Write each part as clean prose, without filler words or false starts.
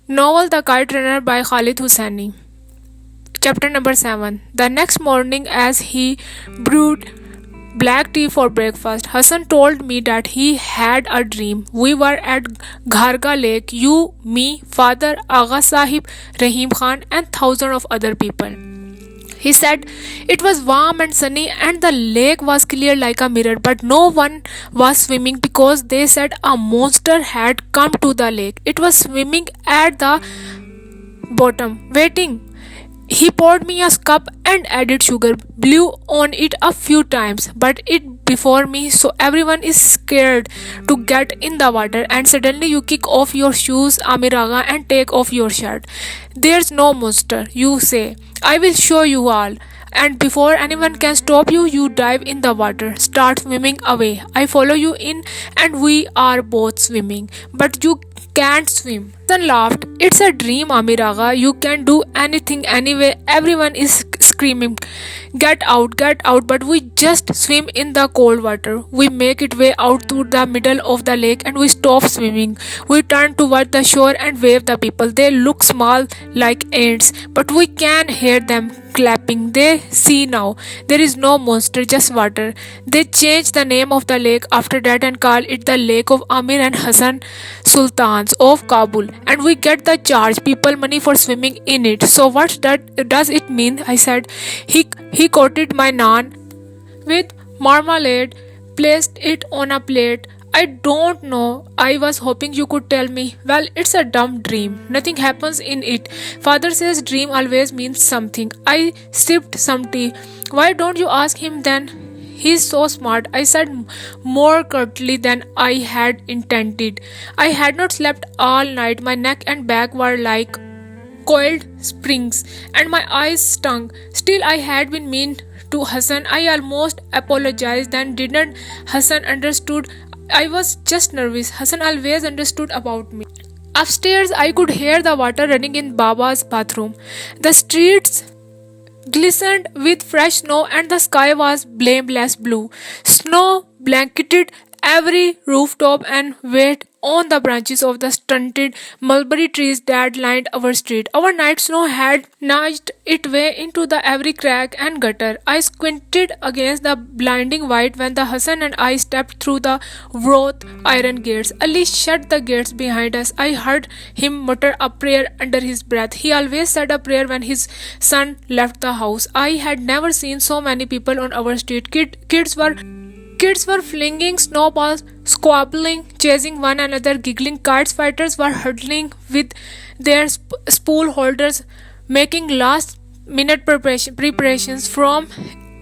Novel The Kite Runner by Khalid Hosseini. Chapter number 7. The next morning, as he brewed black tea for breakfast, Hassan told me that he had a dream. We were at Gharga Lake, you, me, father, Agha Sahib, Rahim Khan, and thousands of other people. He said it was warm and sunny and the lake was clear like a mirror, but no one was swimming because they said a monster had come to the lake. It was swimming at the bottom, waiting. He poured me a cup and added sugar, blew on it a few times, but it before me, so everyone is scared to get in the water. And suddenly you kick off your shoes, Amiraga, and take off your shirt. There's no monster, you say. I will show you all. And before anyone can stop you, you dive in the water, start swimming away. I follow you in, and we are both swimming. But you can't swim. Son laughed. It's a dream, Amiraga. You can do anything anyway. Everyone is screaming, get out, but we just swim in the cold water. We make it way out to the middle of the lake and we stop swimming. We turn toward the shore and wave the people. They look small like ants, but we can hear them clapping. They see now. There is no monster, just water. They changed the name of the lake after that and call it the Lake of Amir and Hassan Sultans of Kabul. And we get the charge people money for swimming in it. So what that does it mean? I said. He coated my naan with marmalade, placed it on a plate. I don't know. I was hoping you could tell me. Well, it's a dumb dream. Nothing happens in it. Father says dream always means something. I sipped some tea. Why don't you ask him then? He's so smart, I said more curtly than I had intended. I had not slept all night. My neck and back were like coiled springs, and my eyes stung. Still, I had been mean to Hassan. I almost apologized, then didn't. Hassan understood. I was just nervous. Hassan always understood about me. Upstairs, I could hear the water running in Baba's bathroom. The streets glistened with fresh snow and the sky was blameless blue. Snow blanketed every rooftop and weighed on the branches of the stunted mulberry trees that lined our street. Our night snow had nudged its way into the every crack and gutter. I squinted against the blinding white when the Hassan and I stepped through the wrought iron gates. Ali shut the gates behind us. I heard him mutter a prayer under his breath. He always said a prayer when his son left the house. I had never seen so many people on our street. Kids were flinging snowballs, squabbling, chasing one another, giggling. Kites fighters were huddling with their spool holders, making last minute preparations from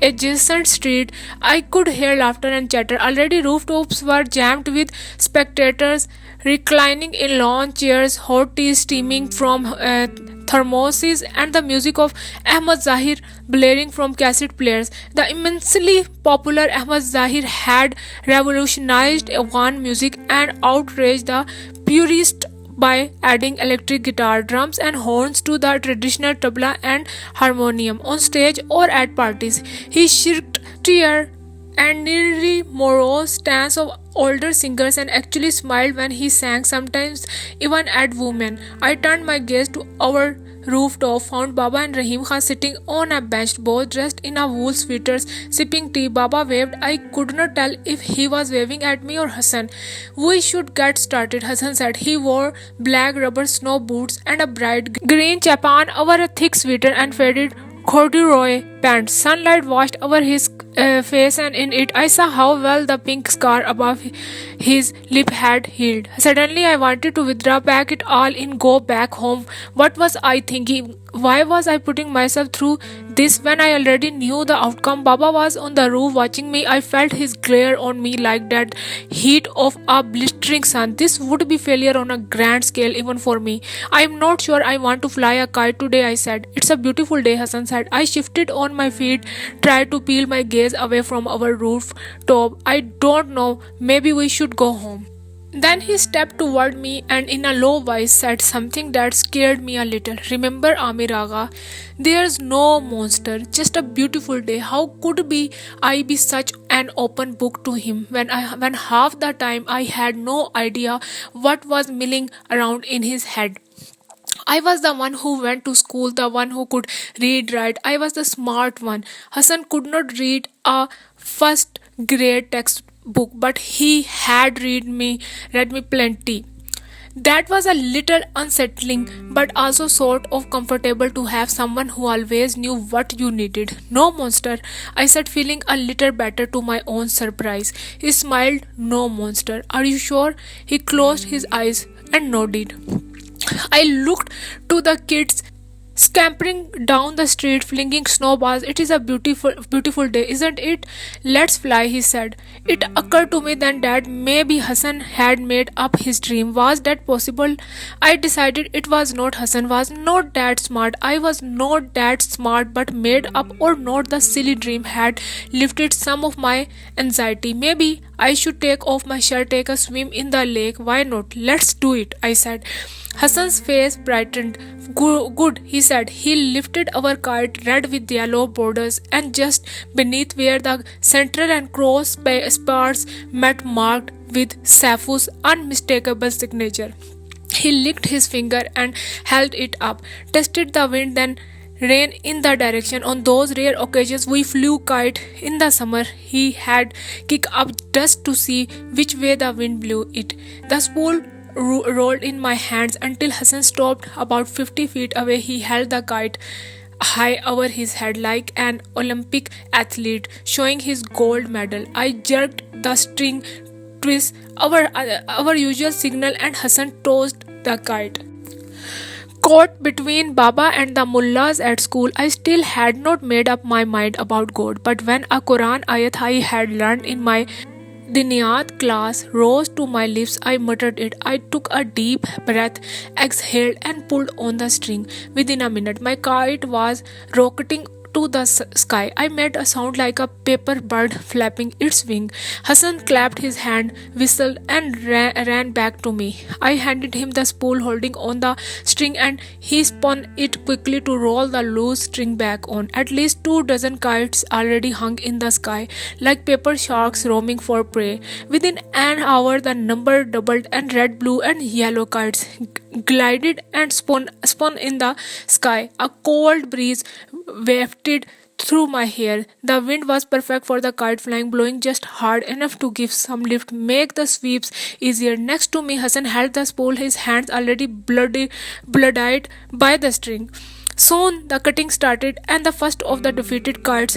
adjacent street. I could hear laughter and chatter. Already rooftops were jammed with spectators reclining in lawn chairs, hot tea steaming from thermoses, and the music of Ahmad Zahir blaring from cassette players. The immensely popular Ahmad Zahir had revolutionized Afghan music and outraged the purists by adding electric guitar, drums, and horns to the traditional tabla and harmonium on stage or at parties. He shirked tear and nearly morose stance of older singers and actually smiled when he sang, sometimes even at women. I turned my gaze to our rooftop, found Baba and Rahim Khan sitting on a bench, both dressed in a wool sweaters, sipping tea. Baba waved. I could not tell if he was waving at me or Hassan. We should get started, Hassan said. He wore black rubber snow boots and a bright green chapan over a thick sweater and faded corduroy pants. Sunlight washed over his face, and in it I saw how well the pink scar above his lip had healed. Suddenly, I wanted to withdraw back it all in, go back home. What was I thinking? Why was I putting myself through this when I already knew the outcome? Baba was on the roof watching me. I felt his glare on me like that heat of a blistering sun. This would be failure on a grand scale even for me. I am not sure I want to fly a kite today, I said. It's a beautiful day, Hassan said. I shifted on my feet, tried to peel my gaze away from our rooftop. I don't know, maybe we should go home. Then he stepped toward me and in a low voice said something that scared me a little. Remember, Amir Agha, there's no monster, just a beautiful day. How could I be such an open book to him when half the time I had no idea what was milling around in his head? I was the one who went to school, the one who could read right. I was the smart one. Hassan could not read a first grade textbook, but he had read me plenty. That was a little unsettling, but also sort of comfortable to have someone who always knew what you needed. No monster, I said, feeling a little better to my own surprise. He smiled. No monster. Are you sure? He closed his eyes and nodded. I looked to the kids scampering down the street, flinging snowballs. It is a beautiful day, isn't it? Let's fly, he said. It occurred to me then that maybe Hassan had made up his dream. Was that possible? I decided it was not. Hassan was not that smart. I was not that smart, but made up or not, the silly dream had lifted some of my anxiety. Maybe I should take off my shirt, take a swim in the lake. Why not? Let's do it, I said. Hassan's face brightened. Good, he said. He lifted our kite, red with yellow borders, and just beneath where the central and cross spars met, marked with Safu's unmistakable signature. He licked his finger and held it up, tested the wind, then ran in the direction. On those rare occasions we flew kite in the summer, he had kicked up just to see which way the wind blew it. The spool rolled in my hands until Hassan stopped about 50 feet away. He held the kite high over his head like an Olympic athlete showing his gold medal. I jerked the string twist, our usual signal, and Hassan tossed the kite. Caught between Baba and the mullahs at school, I still had not made up my mind about God. But when a Quran ayat I had learned in my Diniyat class rose to my lips, I muttered it. I took a deep breath, exhaled, and pulled on the string. Within a minute, my kite was rocketing to the sky. I made a sound like a paper bird flapping its wing. Hassan clapped his hand, whistled, and ran back to me. I handed him the spool holding on the string, and he spun it quickly to roll the loose string back on. At least 2 dozen kites already hung in the sky, like paper sharks roaming for prey. Within an hour, the number doubled, and red, blue, and yellow kites glided and spun in the sky. A cold breeze wafted through my hair. The wind was perfect for the kite flying, blowing just hard enough to give some lift, make the sweeps easier. Next to me, Hassan held the spool, his hands already blood-eyed by the string. Soon the cutting started, and the first of the defeated kites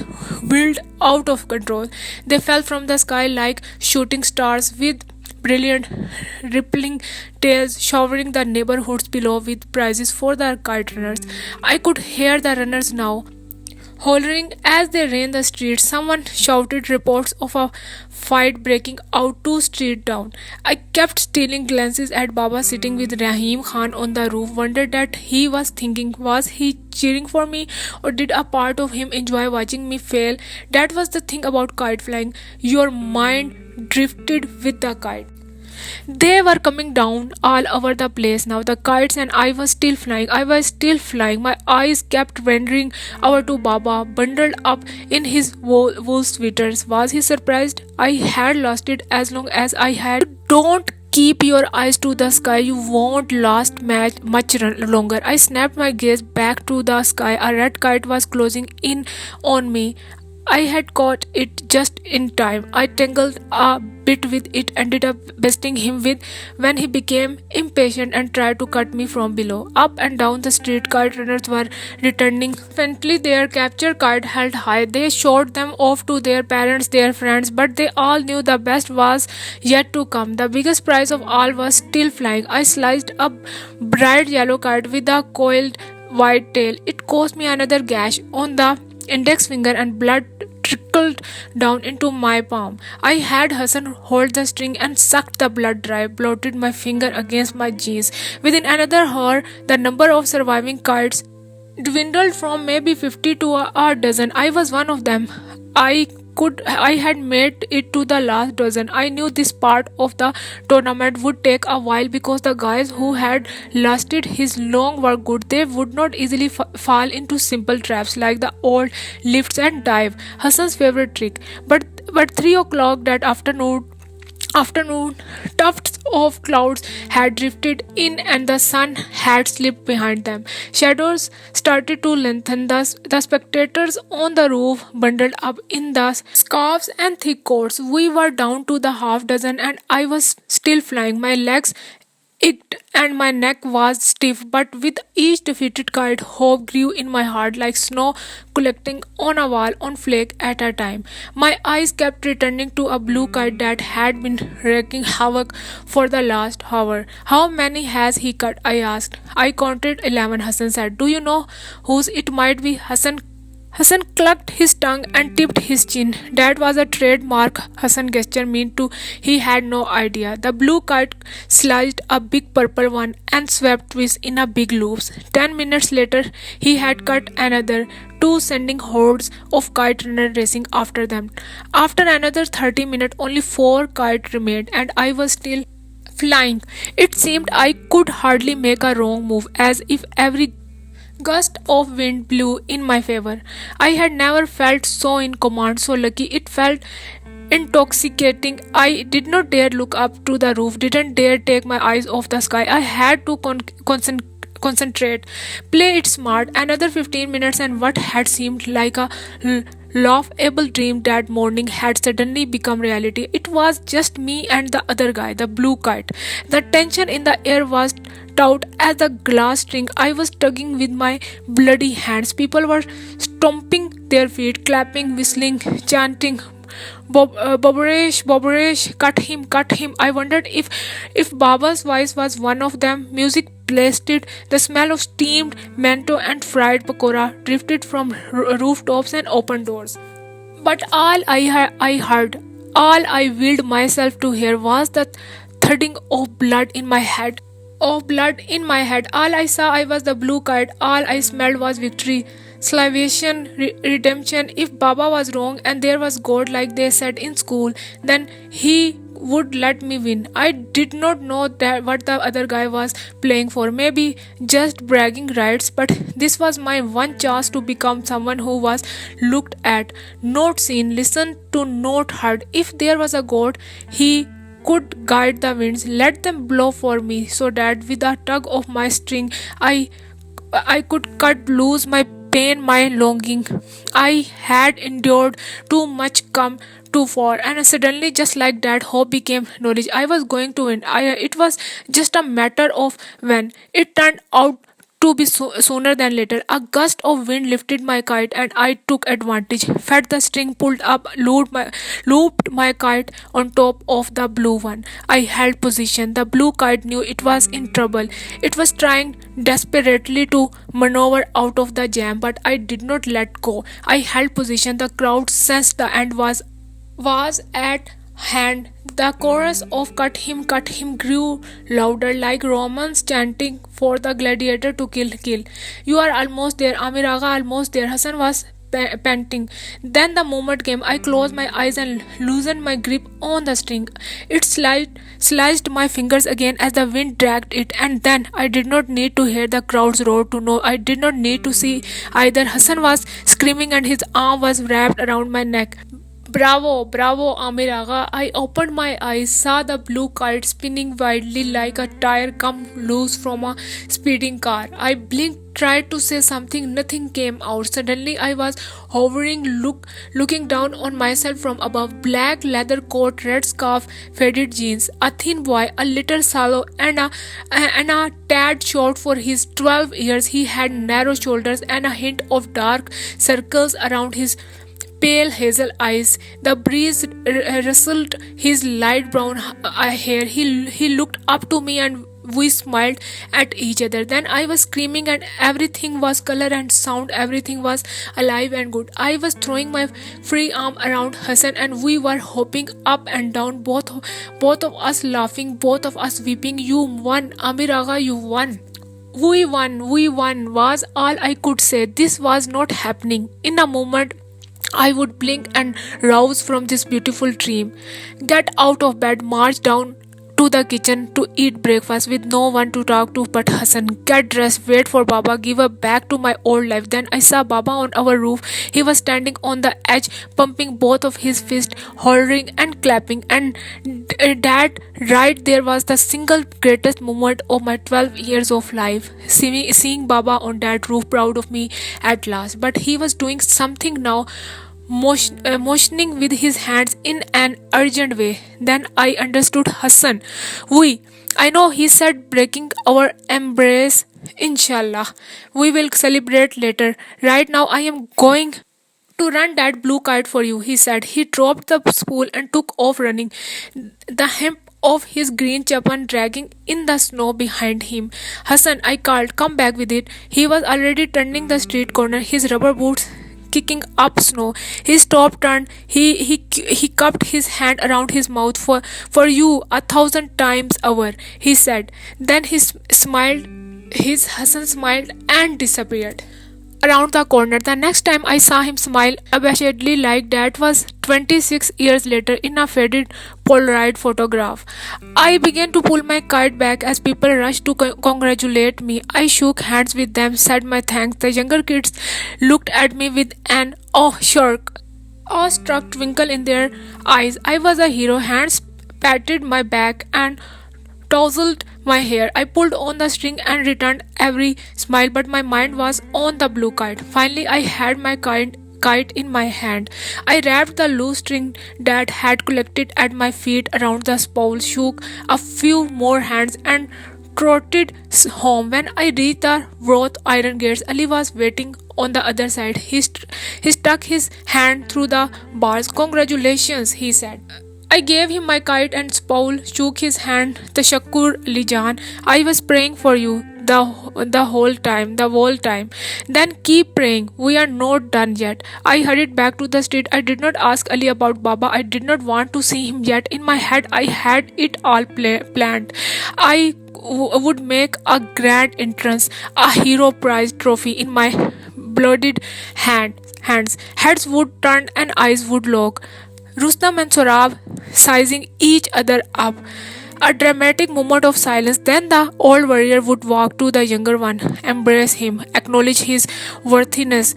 whirled out of control. They fell from the sky like shooting stars, with brilliant, rippling tails showering the neighborhoods below with prizes for the kite runners. I could hear the runners now, hollering as they ran the streets. Someone shouted reports of a fight breaking out 2 streets down. I kept stealing glances at Baba sitting with Rahim Khan on the roof, wondered that he was thinking, was he cheering for me, or did a part of him enjoy watching me fail? That was the thing about kite flying. Your mind drifted with the kite. They were coming down all over the place now, the kites, and I was still flying. I was still flying. My eyes kept wandering over to Baba, bundled up in his wool sweaters. Was he surprised? I had lost it as long as I had. Don't keep your eyes to the sky. You won't last much longer. I snapped my gaze back to the sky. A red kite was closing in on me. I had caught it just in time. I tangled a bit with it, ended up besting him with when he became impatient and tried to cut me from below. Up and down the street, kite runners were returning faintly their captured kite held high. They showed them off to their parents, their friends, but they all knew the best was yet to come. The biggest prize of all was still flying. I sliced a bright yellow kite with a coiled white tail. It caused me another gash on the index finger, and blood trickled down into my palm. I had Hassan hold the string and sucked the blood dry, blotted my finger against my jeans. Within another hour, the number of surviving kites dwindled from maybe 50 to a dozen. I was one of them. I had made it to the last dozen. I knew this part of the tournament would take a while because the guys who had lasted his long were good. They would not easily fall into simple traps like the old lifts and dive, Hassan's favorite trick. But 3 o'clock that afternoon, afternoon, tufts of clouds had drifted in and the sun had slipped behind them. Shadows started to lengthen. The spectators on the roof bundled up in the scarves and thick coats. We were down to the half dozen, and I was still flying. My legs ached and my neck was stiff, but with each defeated kite, hope grew in my heart like snow collecting on a wall, on flake at a time. My eyes kept returning to a blue kite that had been wreaking havoc for the last hour. How many has he cut? I asked. I counted 11, Hassan said. Do you know whose it might be? Hassan clucked his tongue and tipped his chin. That was a trademark Hassan gesture meant to he had no idea. The blue kite sliced a big purple one and swept west in a big loops. 10 minutes later he had cut another, two sending hordes of kite runners racing after them. After another 30 minutes only four kites remained and I was still flying. It seemed I could hardly make a wrong move, as if every gust of wind blew in my favor. I had never felt so in command, so lucky. It felt intoxicating. I did not dare look up to the roof, didn't dare take my eyes off the sky. I had to concentrate, play it smart. Another 15 minutes, and what had seemed like a laughable dream that morning had suddenly become reality. It was just me and the other guy, the blue kite. The tension in the air was taut as a glass string. I was tugging with my bloody hands. People were stomping their feet, clapping, whistling, chanting. Bobberish, cut him, cut him. I wondered if Baba's voice was one of them. Music blasted. The smell of steamed mento and fried pakora drifted from rooftops and open doors. But I heard, all I willed myself to hear was the thudding of blood in my head. Of blood in my head. All I saw I was the blue kite. All I smelled was victory, salvation, redemption. If Baba was wrong and there was God like they said in school, then he would let me win. I did not know that what the other guy was playing for. Maybe just bragging rights, but this was my one chance to become someone who was looked at, not seen, listened to, not heard. If there was a God, he could guide the winds, let them blow for me, so that with a tug of my string I could cut loose my pain, my longing. I had endured too much, come too far, and suddenly, just like that, hope became knowledge. I was going to win. It was just a matter of when. It turned out to be sooner than later. A gust of wind lifted my kite, and I took advantage. Fed the string, pulled up, looped my kite on top of the blue one. I held position. The blue kite knew it was in trouble. It was trying desperately to maneuver out of the jam, but I did not let go. I held position. The crowd sensed the end was at hand. The chorus of cut him grew louder, like Romans chanting for the gladiator to kill, kill. You are almost there, Amir Agha, almost there. Hassan was panting. Then the moment came. I closed my eyes and loosened my grip on the string. It sliced my fingers again as the wind dragged it, and then I did not need to hear the crowd's roar to know. I did not need to see either. Hassan was screaming, and his arm was wrapped around my neck. Bravo, bravo, Amir Agha. I opened my eyes, saw the blue kite spinning wildly like a tire come loose from a speeding car. I blinked, tried to say something, nothing came out. Suddenly, I was hovering, looking down on myself from above. Black leather coat, red scarf, faded jeans. A thin boy, a little sallow, and a tad short for his 12 years. He had narrow shoulders and a hint of dark circles around his pale hazel eyes. The breeze rustled his light brown hair. He looked up to me and we smiled at each other. Then I was screaming and everything was color and sound. Everything was alive and good. I was throwing my free arm around Hassan and we were hopping up and down, both of us laughing, both of us weeping. You won, Amir Agha, you won. We won was all I could say. This was not happening. In a moment, I would blink and rouse from this beautiful dream, get out of bed, march down to the kitchen to eat breakfast with no one to talk to but Hassan. Get dressed, wait for Baba, give her back to my old life. Then I saw Baba on our roof. He was standing on the edge, pumping both of his fists, hollering and clapping. And Dad, right there was the single greatest moment of my 12 years of life. Seeing Baba on that roof, proud of me at last. But he was doing something now, motioning with his hands in an urgent way. Then I understood Hassan. We, I know, he said, breaking our embrace. Inshallah, we will celebrate later. Right now, I am going to run that blue kite for you, he said. He dropped the spool and took off running, the hem of his green chapan dragging in the snow behind him. Hassan, I called, come back with it. He was already turning the street corner, his rubber boots kicking up snow. He stopped, turned, he cupped his hand around his mouth. For you, 1,000 times over, he said. Then his Hassan smiled and disappeared around the corner. The next time I saw him smile abashedly like that was 26 years later in a faded Polaroid photograph. I began to pull my kite back as people rushed to congratulate me. I shook hands with them, said my thanks. The younger kids looked at me with an awe-struck twinkle in their eyes. I was a hero. Hands patted my back and tousled my hair. I pulled on the string and returned every smile, but my mind was on the blue kite. Finally, I had my kite in my hand. I wrapped the loose string that had collected at my feet around the spool, shook a few more hands, and trotted home. When I reached the wrought iron gates, Ali was waiting on the other side. He stuck his hand through the bars. Congratulations, he said. I gave him my kite and spool, shook his hand. Tashakkur, Ali Jan. I was praying for you the whole time. Then keep praying. We are not done yet. I hurried back to the street. I did not ask Ali about Baba. I did not want to see him yet. In my head, I had it all planned. I would make a grand entrance, a hero prize trophy in my bloodied hands. Heads would turn and eyes would lock. Rustam and Sorab sizing each other up. A dramatic moment of silence. Then the old warrior would walk to the younger one, embrace him, acknowledge his worthiness,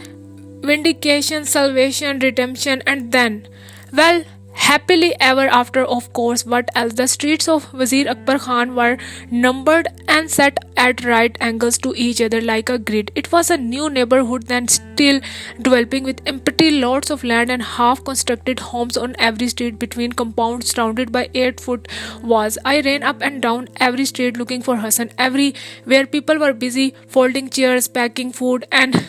vindication, salvation, redemption, and then, well, happily ever after, of course. What else? The streets of Wazir Akbar Khan were numbered and set at right angles to each other like a grid. It was a new neighborhood then, still developing, with empty lots of land and half-constructed homes on every street, between compounds surrounded by 8-foot walls. I ran up and down every street looking for Hassan. Everywhere people were busy folding chairs, packing food and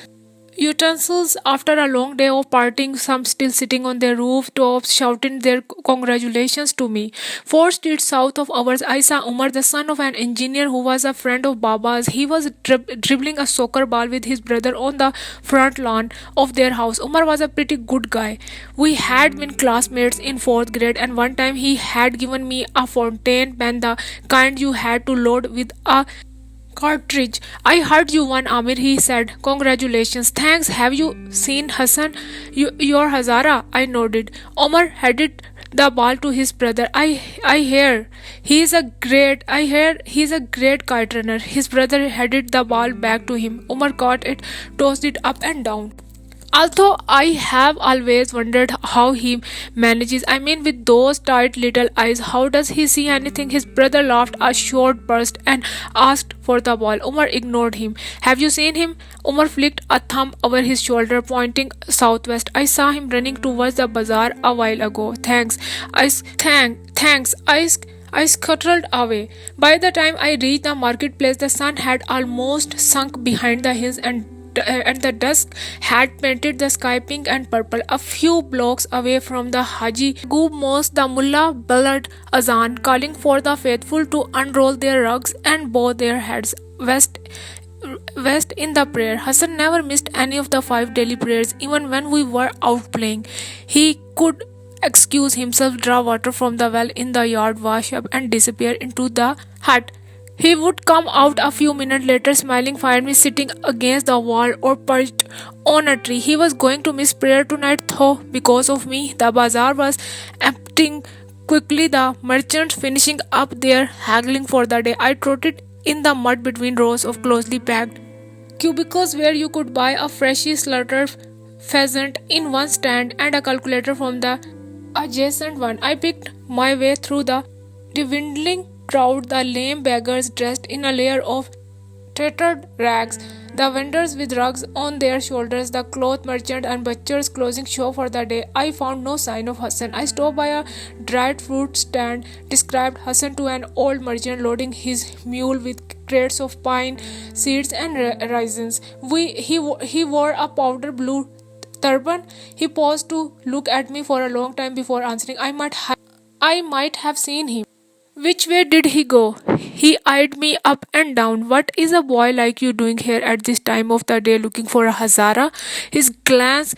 utensils after a long day of partying, some still sitting on their rooftops shouting their congratulations to me. 4 streets south of ours, I saw Umar, the son of an engineer who was a friend of Baba's. He was dribbling a soccer ball with his brother on the front lawn of their house. Umar was a pretty good guy. We had been classmates in 4th grade, and one time he had given me a fountain pen, the kind you had to load with a cartridge. I heard you won, Amir, he said. Congratulations. Thanks. Have you seen Hassan? Your Hazara? I nodded. Omar headed the ball to his brother. I hear he's a great kite runner. His brother headed the ball back to him. Omar caught it, tossed it up and down. Although I have always wondered how he manages, I mean, with those tight little eyes, how does he see anything? His brother laughed a short burst and asked for the ball. Umar ignored him. Have you seen him? Umar flicked a thumb over his shoulder, pointing southwest. I saw him running towards the bazaar a while ago. Thanks. Thanks. I scuttled away. By the time I reached the marketplace, the sun had almost sunk behind the hills, and the dusk had painted the sky pink and purple. A few blocks away from the Haji Gub Mosque, the mullah bellowed azan, calling for the faithful to unroll their rugs and bow their heads west in the prayer. Hassan never missed any of the 5 daily prayers, even when we were out playing. He could excuse himself, draw water from the well in the yard, wash up, and disappear into the hut. He would come out a few minutes later, smiling, find me sitting against the wall or perched on a tree. He was going to miss prayer tonight, though, because of me. The bazaar was emptying quickly, the merchants finishing up their haggling for the day. I trotted in the mud between rows of closely packed cubicles where you could buy a freshly slaughtered pheasant in one stand and a calculator from the adjacent one. I picked my way through the dwindling crowd, the lame beggars dressed in a layer of tattered rags, the vendors with rugs on their shoulders, the cloth merchant and butchers closing shop for the day. I found no sign of Hassan. I stopped by a dried fruit stand, described Hassan to an old merchant loading his mule with crates of pine seeds and raisins. He wore a powder blue turban. He paused to look at me for a long time before answering. I might have seen him. Which way did he go? He eyed me up and down. What is a boy like you doing here at this time of the day looking for a Hazara? His glance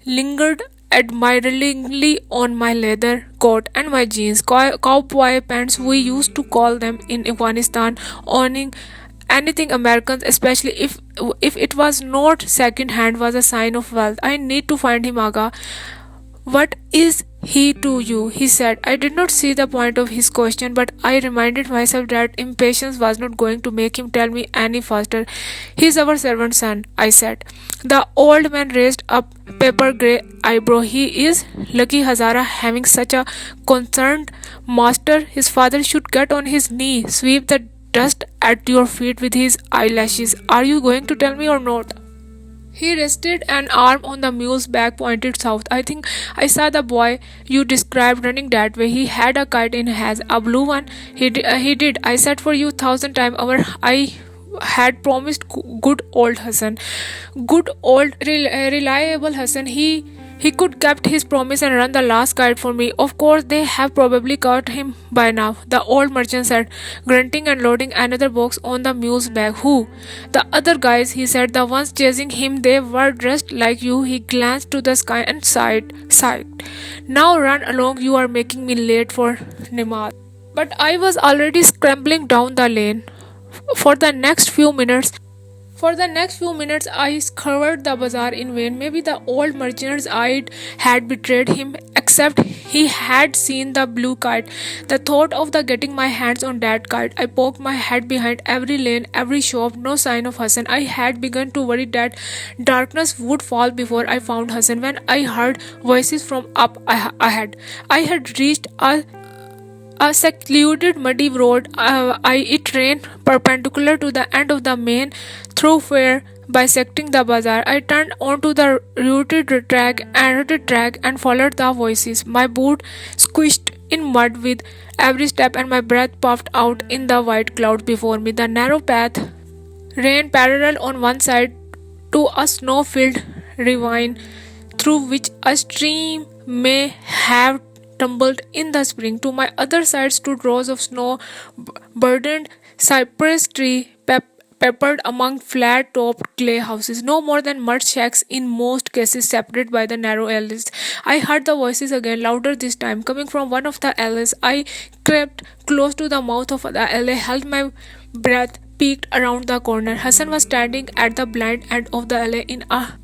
lingered admiringly on my leather coat and my jeans, cowboy pants we used to call them in Afghanistan, owning anything Americans, especially if it was not second hand, was a sign of wealth. I need to find him, Aga. What is he to you? He said. I did not see the point of his question, but I reminded myself that impatience was not going to make him tell me any faster. He is our servant son, I said. The old man raised up pepper grey eyebrow. He is lucky Hazara having such a concerned master. His father should get on his knee, sweep the dust at your feet with his eyelashes. Are you going to tell me or not? He rested an arm on the mule's back, pointed south. I think I saw the boy you described running that way. He had a kite in his hand, a blue one. He did. I said for you 1,000 times over. I had promised good old Hassan, good old reliable Hassan. He could kept his promise and run the last kite for me. Of course, they have probably caught him by now, the old merchant said, grunting and loading another box on the mule's back. Who? The other guys, he said, the ones chasing him. They were dressed like you. He glanced to the sky and sighed. Now run along, you are making me late for Nimad. But I was already scrambling down the lane. For the next few minutes, I scoured the bazaar in vain. Maybe the old merchant's eye had betrayed him, except he had seen the blue kite. The thought of the getting my hands on that kite. I poked my head behind every lane, every shop, no sign of Hassan. I had begun to worry that darkness would fall before I found Hassan when I heard voices from up ahead. I had reached a secluded muddy road. It ran perpendicular to the end of the main thoroughfare, bisecting the bazaar. I turned onto the rooted track and followed the voices. My boot squished in mud with every step, and my breath puffed out in the white cloud before me. The narrow path ran parallel on one side to a snow-filled ravine through which a stream may have tumbled in the spring. To my other side stood rows of snow-burdened cypress trees peppered among flat-topped clay houses, no more than mud shacks in most cases, separated by the narrow alleys. I heard the voices again, louder this time, coming from one of the alleys. I crept close to the mouth of the alley, held my breath, peeked around the corner. Hassan was standing at the blind end of the alley in a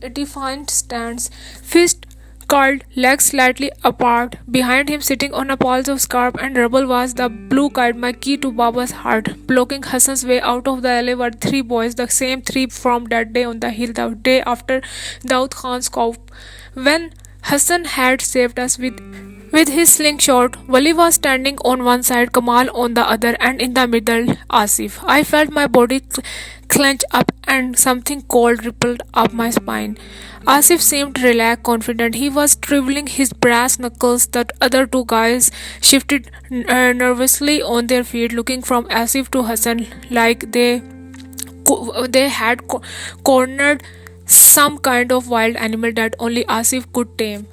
defiant stance, fist curled, legs slightly apart. Behind him, sitting on a pile of scrap and rubble, was the blue kite, my key to Baba's heart. Blocking Hassan's way out of the alley were three boys, the same three from that day on the hill, the day after Daud Khan's coup. When Hassan had saved us with his slingshot, Wali was standing on one side, Kamal on the other, and in the middle, Asif. I felt my body clench up and something cold rippled up my spine. Asif seemed relaxed, confident. He was twiddling his brass knuckles. The other two guys shifted nervously on their feet, looking from Asif to Hassan like they had cornered some kind of wild animal that only Asif could tame.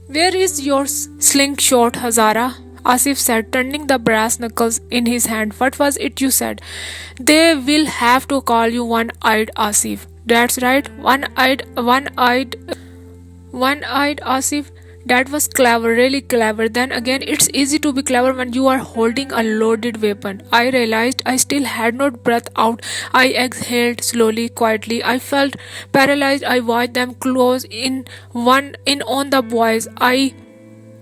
Where is your slingshot, Hazara? Asif said, turning the brass knuckles in his hand. What was it you said? They will have to call you one-eyed Asif. That's right, one-eyed Asif. That was clever, really clever. Then again, it's easy to be clever when you are holding a loaded weapon. I realized I still had not breath out. I exhaled slowly, quietly. I felt paralyzed. I watched them close in on the boys.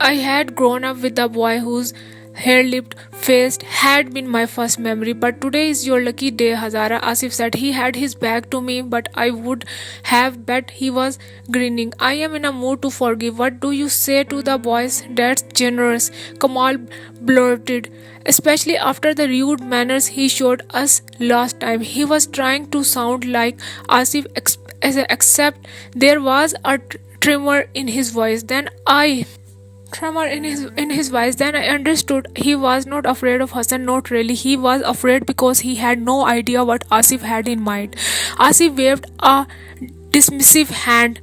I had grown up with the boy whose hair-lipped face had been my first memory, but today is your lucky day, Hazara. Asif said. He had his back to me, but I would have bet he was grinning. I am in a mood to forgive. What do you say to the boys? That's generous, Kamal blurted, especially after the rude manners he showed us last time. He was trying to sound like Asif, except there was a tremor in his voice. Then I understood he was not afraid of Hassan. Not really. He was afraid because he had no idea what Asif had in mind. Asif waved a dismissive hand.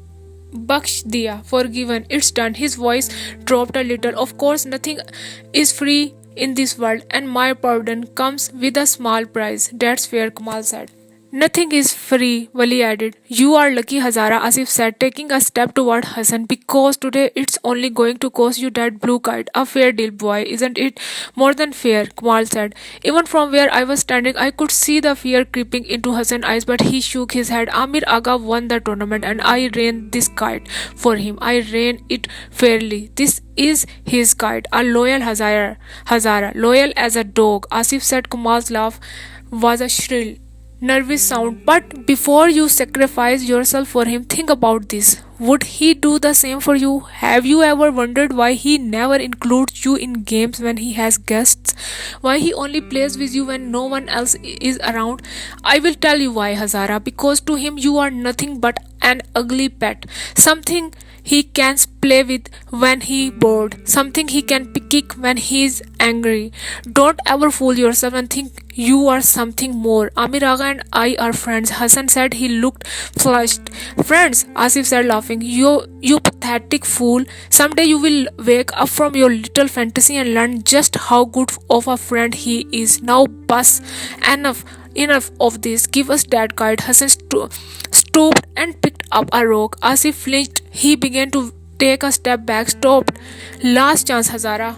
Baksh diya, forgiven, it's done. His voice dropped a little. Of course, nothing is free in this world, and my pardon comes with a small price. That's fair, Kamal said. Nothing is free, Wali added. You are lucky, Hazara, Asif said, taking a step toward Hassan, because today it's only going to cost you that blue kite. A fair deal, boy, isn't it? More than fair, Kamal said. Even from where I was standing, I could see the fear creeping into Hassan's eyes, but he shook his head. Amir Aga won the tournament, and I ran this kite for him. I ran it fairly. This is his kite, a loyal Hazara, loyal as a dog. Asif said. Kamal's laugh was a shrill, nervous sound. But before you sacrifice yourself for him, think about this. Would he do the same for you? Have you ever wondered why he never includes you in games when he has guests? Why he only plays with you when no one else is around? I will tell you why, Hazara. Because to him you are nothing but an ugly pet. Something he can play with when he bored. Something he can kick when he is angry. Don't ever fool yourself and think you are something more. Amir Agha and I are friends. Hassan said. He looked flushed. Friends? Asif said, laughing. You pathetic fool. Someday you will wake up from your little fantasy and learn just how good of a friend he is. Now, bus. Enough of this. Give us that kite. Hassan stooped and picked up a rock. Asif flinched. He began to take a step back. Stopped. Last chance, Hazara.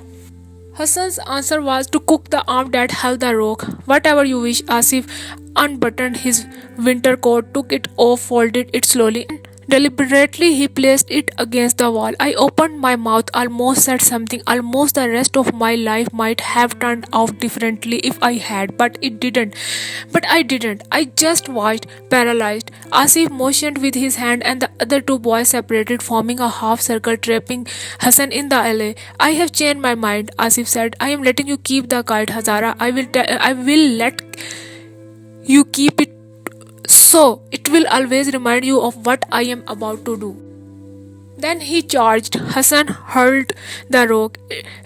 Hassan's answer was to cook the arm that held the rock. Whatever you wish. Asif unbuttoned his winter coat, took it off, folded it slowly, and deliberately he placed it against the wall. I opened my mouth, almost said something, almost the rest of my life might have turned out differently if I had, but it didn't. But I didn't. I just watched, paralyzed. Asif motioned with his hand, and the other two boys separated, forming a half circle, trapping Hassan in the alley. I have changed my mind, Asif said. I am letting you keep the kite, Hazara. I will let you keep it, so it will always remind you of what I am about to do. Then he charged. Hassan hurled the rock.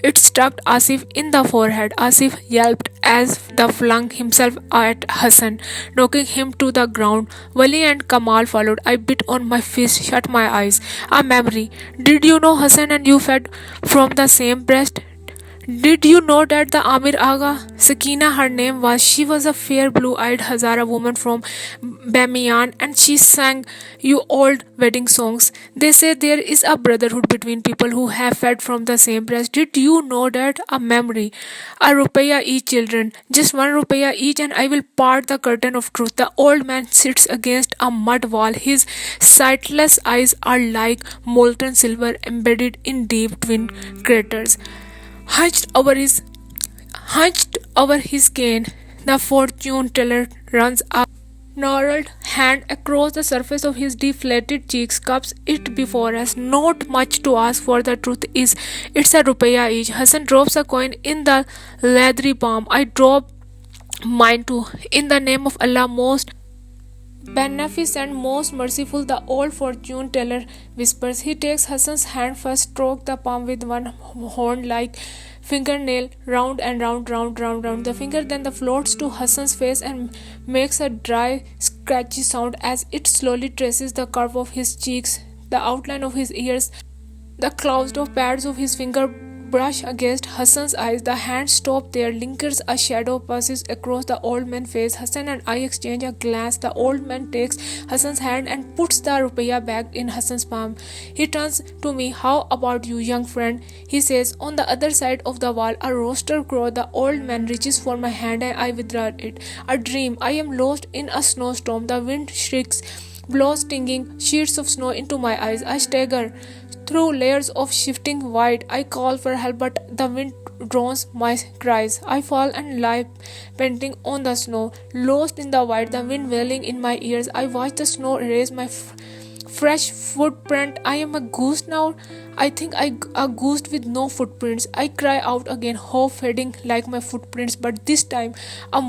It struck Asif in the forehead. Asif yelped as the flung himself at Hassan, knocking him to the ground. Wali and Kamal followed. I bit on my fist, shut my eyes. A memory. Did you know Hassan and you fed from the same breast? Did you know that the Amir Agha, Sakina her name was, she was a fair blue-eyed Hazara woman from Bamiyan, and she sang you old wedding songs. They say there is a brotherhood between people who have fed from the same breast. Did you know that? A memory. A rupeya each, children. Just 1 rupeya each, and I will part the curtain of truth. The old man sits against a mud wall. His sightless eyes are like molten silver embedded in deep twin craters. Hunched over his cane, the fortune teller runs a gnarled hand across the surface of his deflated cheeks, cups it before us. Not much to ask for, the truth is, it's 1 rupeya each. Hassan drops a coin in the leathery palm. I drop mine too. In the name of Allah, most beneficent, most merciful, the old fortune teller whispers. He takes Hassan's hand first, strokes the palm with one horn like fingernail, round and round. The finger then floats to Hassan's face and makes a dry, scratchy sound as it slowly traces the curve of his cheeks, the outline of his ears. The closed off pads of his finger brush against Hassan's eyes. The hand stops there, lingers. A shadow passes across the old man's face. Hassan and I exchange a glance. The old man takes Hassan's hand and puts the rupeya back in Hassan's palm. He turns to me. How about you, young friend? He says. On the other side of the wall, a rooster crows. The old man reaches for my hand and I withdraw it. A dream. I am lost in a snowstorm. The wind shrieks, blows stinging sheets of snow into my eyes. I stagger through layers of shifting white. I call for help, but the wind drowns my cries. I fall and lie panting on the snow, lost in the white, the wind wailing in my ears. I watch the snow erase my fresh footprint. I am a ghost now. I think a ghost with no footprints. I cry out again, hope fading like my footprints, but this time a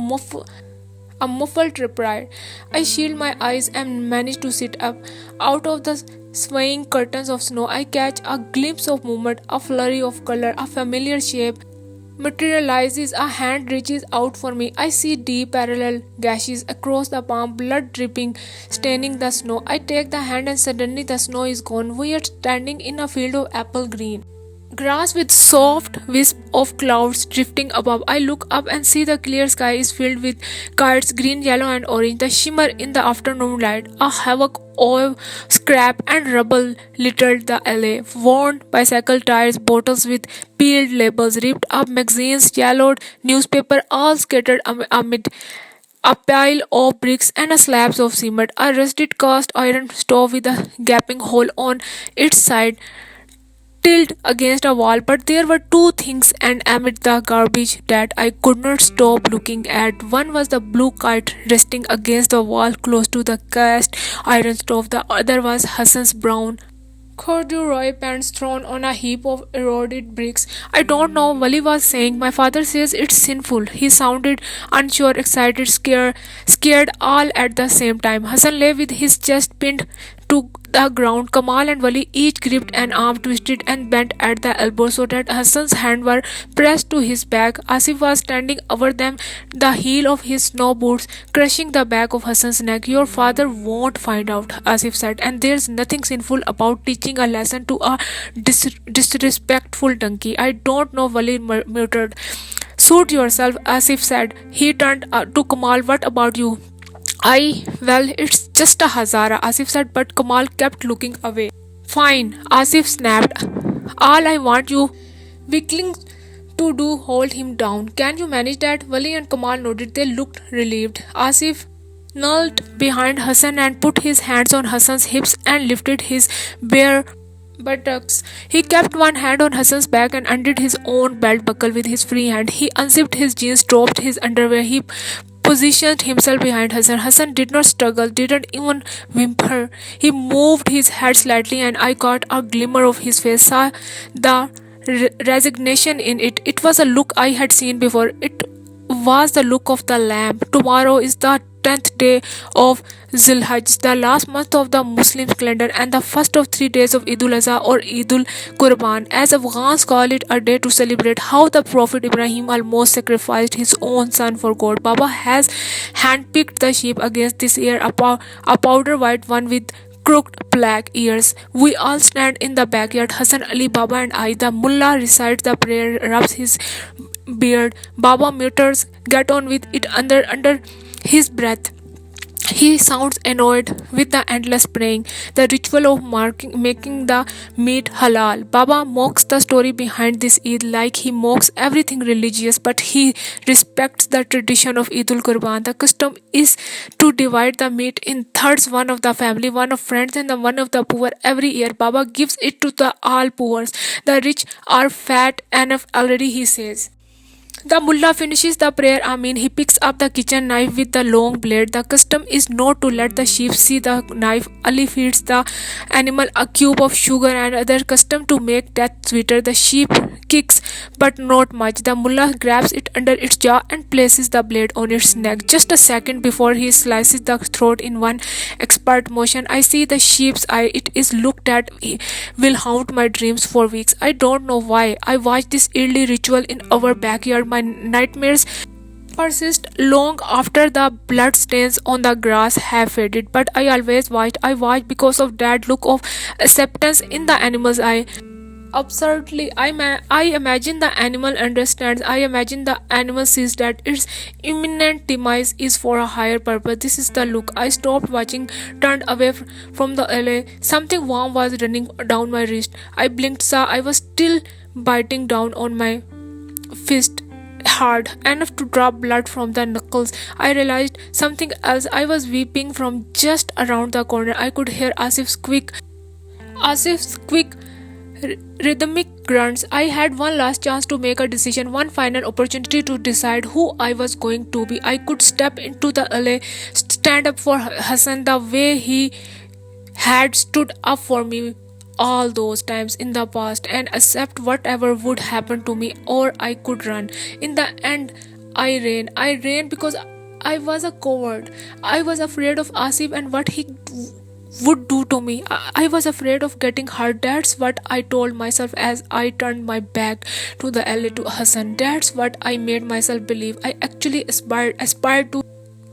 a muffled reply. I shield my eyes and manage to sit up. Out of the swaying curtains of snow, I catch a glimpse of movement, a flurry of color, a familiar shape materializes. A hand reaches out for me. I see deep parallel gashes across the palm, blood dripping, staining the snow. I take the hand and suddenly the snow is gone. We are standing in a field of apple green grass with soft wisp of clouds drifting above. I look up and see the clear sky is filled with kites, green, yellow, and orange. The shimmer in the afternoon light. A havoc of scrap and rubble littered the alley. Worn bicycle tires, bottles with peeled labels, ripped up magazines, yellowed newspaper, all scattered amid a pile of bricks and a slabs of cement. A rusted cast iron stove with a gaping hole on its side tilt against a wall, but there were two things and amid the garbage that I could not stop looking at. One was the blue kite resting against the wall close to the cast iron stove. The other was Hassan's brown corduroy pants thrown on a heap of eroded bricks. I don't know, Wali was saying. My father says it's sinful. He sounded unsure, excited, scared all at the same time. Hassan lay with his chest pinned to the ground. Kamal and Wali each gripped an arm, twisted and bent at the elbow so that Hassan's hands were pressed to his back. Asif was standing over them, the heel of his snow boots crushing the back of Hassan's neck. Your father won't find out, Asif said, and there's nothing sinful about teaching a lesson to a disrespectful donkey. I don't know, Wali muttered. Suit yourself, Asif said. He turned to Kamal. What about you? Well, it's just a Hazara, Asif said, but Kamal kept looking away. Fine, Asif snapped. All I want you weakling to do hold him down. Can you manage that? Wali and Kamal nodded. They looked relieved. Asif knelt behind Hassan and put his hands on Hassan's hips and lifted his bare buttocks. He kept one hand on Hassan's back and undid his own belt buckle with his free hand. He unzipped his jeans, dropped his underwear. He positioned himself behind Hassan. Hassan did not struggle, didn't even whimper. He moved his head slightly and I caught a glimmer of his face, saw the resignation in it. It was a look I had seen before. It was the look of the lamb. Tomorrow is the 10th day of Zilhajj, the last month of the Muslim calendar and the first of 3 days of Eid al-Azha or Eid al-Qurban, as Afghans call it, a day to celebrate how the Prophet Ibrahim almost sacrificed his own son for God. Baba has handpicked the sheep against this year, a powder white one with crooked black ears. We all stand in the backyard, Hassan, Ali, Baba and I. The mullah recites the prayer, rubs his beard. Baba mutters, get on with it under his breath. He sounds annoyed with the endless praying, the ritual of making the meat halal. Baba mocks the story behind this Eid like he mocks everything religious, but he respects the tradition of Eid al-Qurban. The custom is to divide the meat in thirds, one of the family, one of friends, and the one of the poor. Every year, Baba gives it to the all poor. The rich are fat enough already, he says. The mullah finishes the prayer. Amin. He picks up the kitchen knife with the long blade. The custom is not to let the sheep see the knife. Ali feeds the animal a cube of sugar and other custom to make death sweeter. The sheep kicks, but not much. The mullah grabs it under its jaw and places the blade on its neck. Just a second before he slices the throat in one expert motion, I see the sheep's eye. It is looked at will haunt my dreams for weeks. I don't know why. I watch this eerie ritual in our backyard. My nightmares persist long after the blood stains on the grass have faded, but I always watched. I watched because of that look of acceptance in the animal's eye. Absurdly, I imagine the animal understands. I imagine the animal sees that its imminent demise is for a higher purpose. This is the look. I stopped watching, turned away from the alley. Something warm was running down my wrist. I blinked, saw I was still biting down on my fist hard enough to drop blood from the knuckles. I realized something else. I was weeping from just around the corner. I could hear Asif's quick rhythmic grunts. I had one last chance to make a decision, one final opportunity to decide who I was going to be. I could step into the alley, stand up for Hassan the way he had stood up for me all those times in the past, and accept whatever would happen to me, or I could run. In the end, I ran. I ran because I was a coward. I was afraid of Asif and what he would do to me. I was afraid of getting hurt. That's what I told myself as I turned my back to the alley to Hassan. That's what I made myself believe. I actually aspired to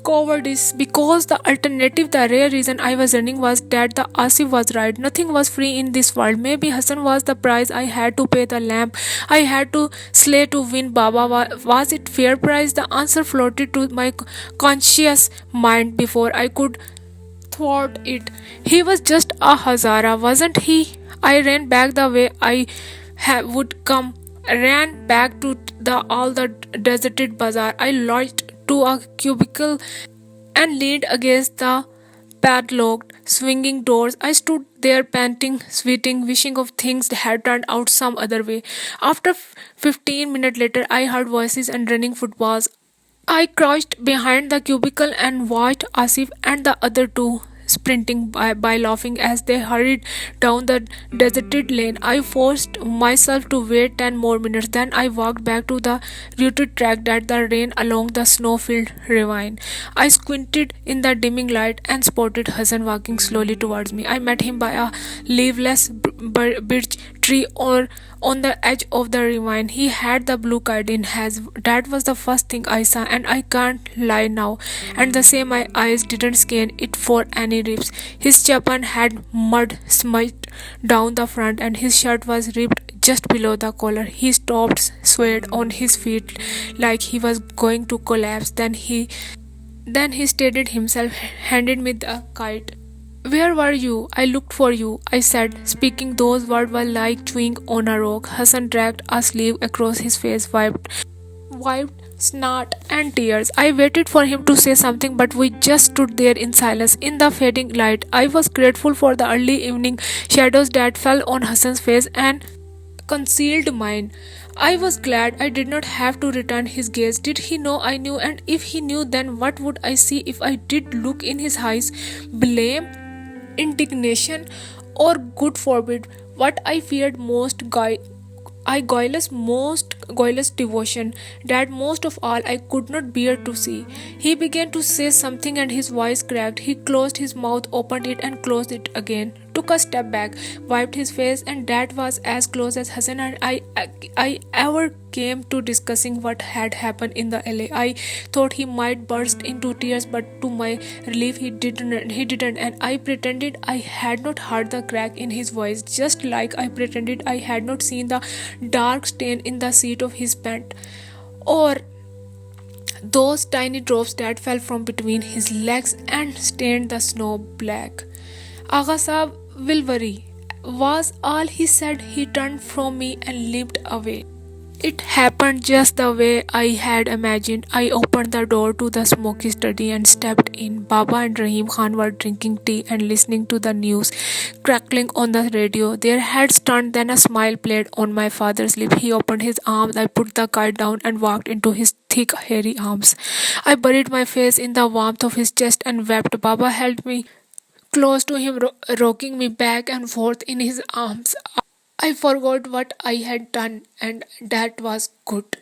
cowardice, because the alternative, the rare reason I was running, was that the Asif was right. Nothing was free in this world. Maybe Hassan was the price I had to pay, the lamp I had to slay to win Baba. Was it fair price? The answer floated to my conscious mind before I could thwart it. He was just a Hazara, wasn't he? I ran back the way I would come. Ran back to the all the deserted bazaar. I lodged to a cubicle and leaned against the padlocked, swinging doors. I stood there panting, sweating, wishing of things had turned out some other way. After 15 minutes later, I heard voices and running footfalls. I crouched behind the cubicle and watched Asif and the other two sprinting by laughing as they hurried down the deserted lane. I forced myself to wait 10 more minutes. Then I walked back to the rooted track that the ran along the snow-filled ravine. I squinted in the dimming light and spotted Hassan walking slowly towards me. I met him by a leafless birch tree or on the edge of the ravine. He had the blue kite in his. That was the first thing I saw, and I can't lie now. And the same my eyes didn't scan it for any rips. His chapan had mud smudged down the front, and his shirt was ripped just below the collar. He stopped, swayed on his feet like he was going to collapse. Then he steadied himself, handed me the kite. Where were you? I looked for you, I said, speaking those words were like chewing on a rock. Hassan dragged a sleeve across his face, wiped snot and tears. I waited for him to say something, but we just stood there in silence. In the fading light, I was grateful for the early evening shadows that fell on Hassan's face and concealed mine. I was glad I did not have to return his gaze. Did he know I knew? And if he knew, then what would I see if I did look in his eyes? Blame? Indignation? Or, good forbid, what I feared most, guileless devotion, that most of all I could not bear to see. He began to say something and his voice cracked. He closed his mouth, opened it and closed it again, took a step back, wiped his face, and that was as close as Hassan and I ever came to discussing what had happened in the alley. I thought he might burst into tears, but to my relief he didn't, and I pretended I had not heard the crack in his voice, just like I pretended I had not seen the dark stain in the seat of his pant, or those tiny drops that fell from between his legs and stained the snow black. Agha Saab will worry, was all he said. He turned from me and limped away. It happened just the way I had imagined. I opened the door to the smoky study and stepped in. Baba and Rahim Khan were drinking tea and listening to the news crackling on the radio. Their heads turned, then a smile played on my father's lip. He opened his arms. I put the kite down and walked into his thick, hairy arms. I buried my face in the warmth of his chest and wept. Baba held me close to him, rocking me back and forth in his arms. I forgot what I had done, and that was good.